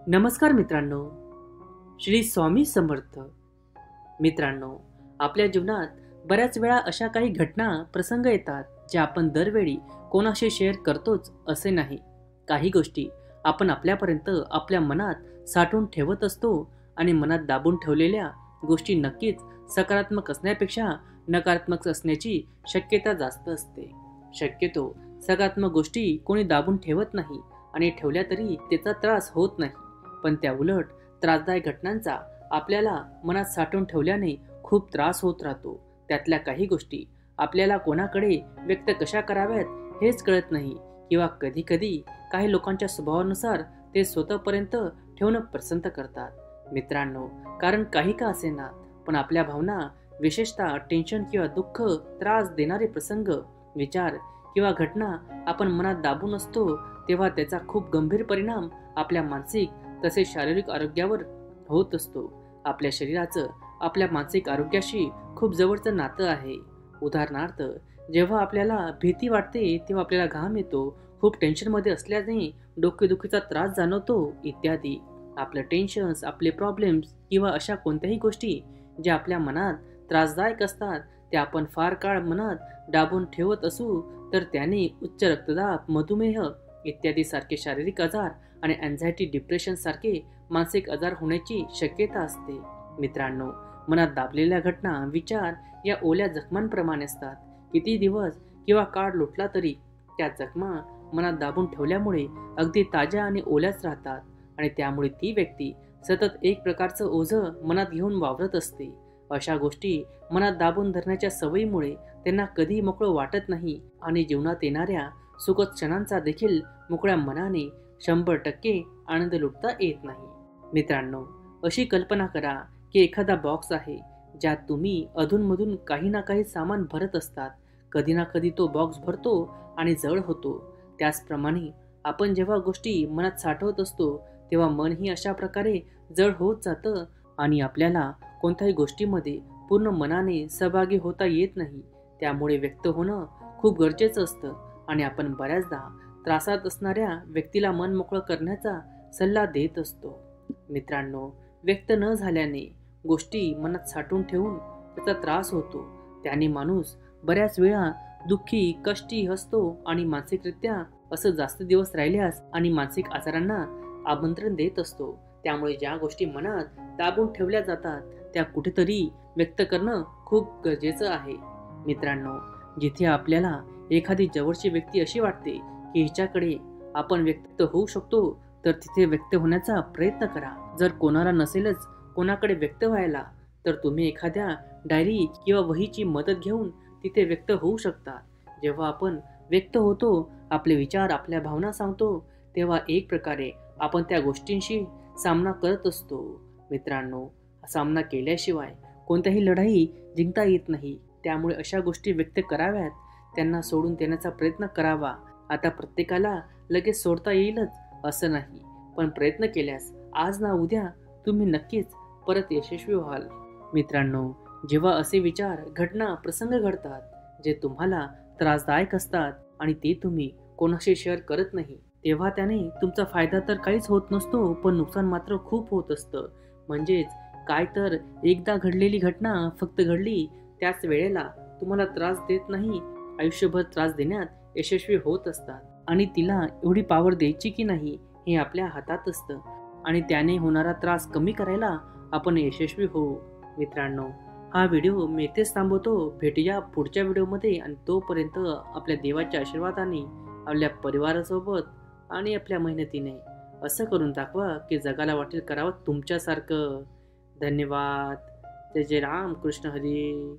नमस्कार मित्रांनो, श्री स्वामी समर्थ. मित्रांनो, आपल्या जीवनात बऱ्याच वेळा अशा काही घटना प्रसंग येतात जे आपण दरवेळी कोणाशी शेअर करतोच असे नाही. काही गोष्टी आपण आपल्यापर्यंत आपल्या मनात साठवून ठेवत असतो आणि मनात दाबून ठेवलेल्या गोष्टी नक्कीच सकारात्मक असण्यापेक्षा नकारात्मक असण्याची शक्यता जास्त असते. शक्यतो सकारात्मक गोष्टी कोणी दाबून ठेवत नाही आणि ठेवल्या तरी त्याचा त्रास होत नाही. पण त्या उलट त्रासदायक घटनांचा आपल्याला मनात साठवून ठेवल्याने खूप त्रास होत राहतो. त्यातल्या काही गोष्टी आपल्याला कोणाकडे व्यक्त कशा कराव्यात हेच कळत नाही, किंवा कधी कधी काही लोकांच्या स्वभावानुसार ते स्वतःपर्यंत ठेवणं पसंत करतात. मित्रांनो, कारण काही का असेना, पण आपल्या भावना, विशेषतः टेन्शन किंवा दुःख, त्रास देणारे प्रसंग, विचार किंवा घटना आपण मनात दाबून असतो, तेव्हा त्याचा खूप गंभीर परिणाम आपल्या मानसिक तसेच शारीरिक आरोग्यावर होत असतो. आपल्या शरीराचं आपल्या मानसिक आरोग्याशी खूप जवळचं नातं आहे. उदाहरणार्थ, जेव्हा आपल्याला भीती वाटते तेव्हा आपल्याला घाम येतो, खूप टेन्शनमध्ये असल्याने डोकेदुखीचा त्रास जाणवतो इत्यादी. आपलं टेन्शन्स, आपले प्रॉब्लेम्स किंवा अशा कोणत्याही गोष्टी ज्या आपल्या मनात त्रासदायक असतात त्या आपण फार काळ मनात दाबून ठेवत असू तर त्याने उच्च रक्तदाब, मधुमेह इत्यादी सारखे शारीरिक आजार आणि अँझायटी, डिप्रेशन सारखे मानसिक आजार होण्याची शक्यता असते. मित्रांनो, मनात दाबलेल्या घटना, विचार या ओल्या जखमांप्रमाणे असतात. किती दिवस किंवा काळ लोटला तरी त्या जखमा मनात दाबून ठेवल्यामुळे अगदी ताज्या आणि ओल्याच राहतात आणि त्यामुळे ती व्यक्ती सतत एक प्रकारचं ओझं मनात घेऊन वावरत असते. अशा गोष्टी मनात दाबून धरण्याच्या सवयीमुळे त्यांना कधी मोकळं वाटत नाही आणि जीवनात येणाऱ्या सुखद क्षणांचा देखील मोकळ्या मनाने 100% आनंद लुटता येत नाही. मित्रांनो, अशी कल्पना करा की एखादा बॉक्स आहे ज्यात तुम्ही अधूनमधून काही ना काही सामान भरत असतात. कधी ना कधी तो बॉक्स भरतो आणि जड होतो. त्याचप्रमाणे आपण जेव्हा गोष्टी मनात साठवत असतो तेव्हा मनही अशा प्रकारे जड होत जातं आणि आपल्याला कोणत्याही गोष्टीमध्ये पूर्ण मनाने सहभागी होता येत नाही. त्यामुळे व्यक्त होणं खूप गरजेचं असतं आणि आपण बऱ्याचदा त्रासात असणाऱ्या व्यक्तीला मन मोकळं करण्याचा सल्ला देत असतो. मित्रांनो, व्यक्त न झाल्याने गोष्टी मनात साठवून ठेवून त्याचा त्रास होतो. त्याने माणूस बऱ्याच वेळा दुःखी, कष्टी असतो आणि मानसिकरित्या असं जास्त दिवस राहिल्यास आणि मानसिक आजारांना आमंत्रण देत असतो. त्यामुळे ज्या गोष्टी मनात दाबून ठेवल्या जातात त्या कुठेतरी व्यक्त करणं खूप गरजेचं आहे. मित्रांनो, जिथे आपल्याला एखादी जवळची व्यक्ती अशी वाटते की हिच्याकडे आपण व्यक्त होऊ शकतो तर तिथे व्यक्त होण्याचा प्रयत्न करा. जर कोणाला नसेलच कोणाकडे व्यक्त व्हायला तर तुम्ही एखाद्या डायरी किंवा वहीची मदत घेऊन तिथे व्यक्त होऊ शकता. जेव्हा आपण व्यक्त होतो, आपले विचार, आपल्या भावना सांगतो, तेव्हा एक प्रकारे आपण त्या गोष्टींशी सामना करत असतो. मित्रांनो, सामना केल्याशिवाय कोणत्याही लढाई जिंकता येत नाही. त्यामुळे अशा गोष्टी व्यक्त कराव्यात, त्यांना सोडून देण्याचा प्रयत्न करावा. आता प्रत्येकाला लगेच सोडता येईलच असं नाही, पण प्रयत्न केल्यास आज ना उद्या तुम्ही नक्कीच परत यशस्वी व्हाल. मित्रांनो, जेव्हा असे विचार, घटना, प्रसंग घडतात जे तुम्हाला त्रासदायक असतात आणि ते तुम्ही कोणाशी शेअर करत नाही, तेव्हा त्याने तुमचा फायदा तर काहीच होत नसतो, पण नुकसान मात्र खूप होत असतं. म्हणजेच काय तर एकदा घडलेली घटना फक्त घडली त्याच वेळेला तुम्हाला त्रास देत नाही, आयुष्यभर त्रास देण्यात यशस्वी होत असतात आणि तिला एवढी पावर द्यायची की नाही हे आपल्या हातात असतं आणि त्याने होणारा त्रास कमी करायला आपण यशस्वी होऊ. मित्रांनो, हा व्हिडिओ मी इथेच थांबवतो. भेटूया पुढच्या व्हिडिओमध्ये आणि तोपर्यंत आपल्या देवाच्या आशीर्वादाने, आपल्या परिवारासोबत आणि आपल्या मेहनतीने असं करून दाखवा की जगाला वाटेल करावं तुमच्यासारखं. धन्यवाद. जय जय राम कृष्ण हरी.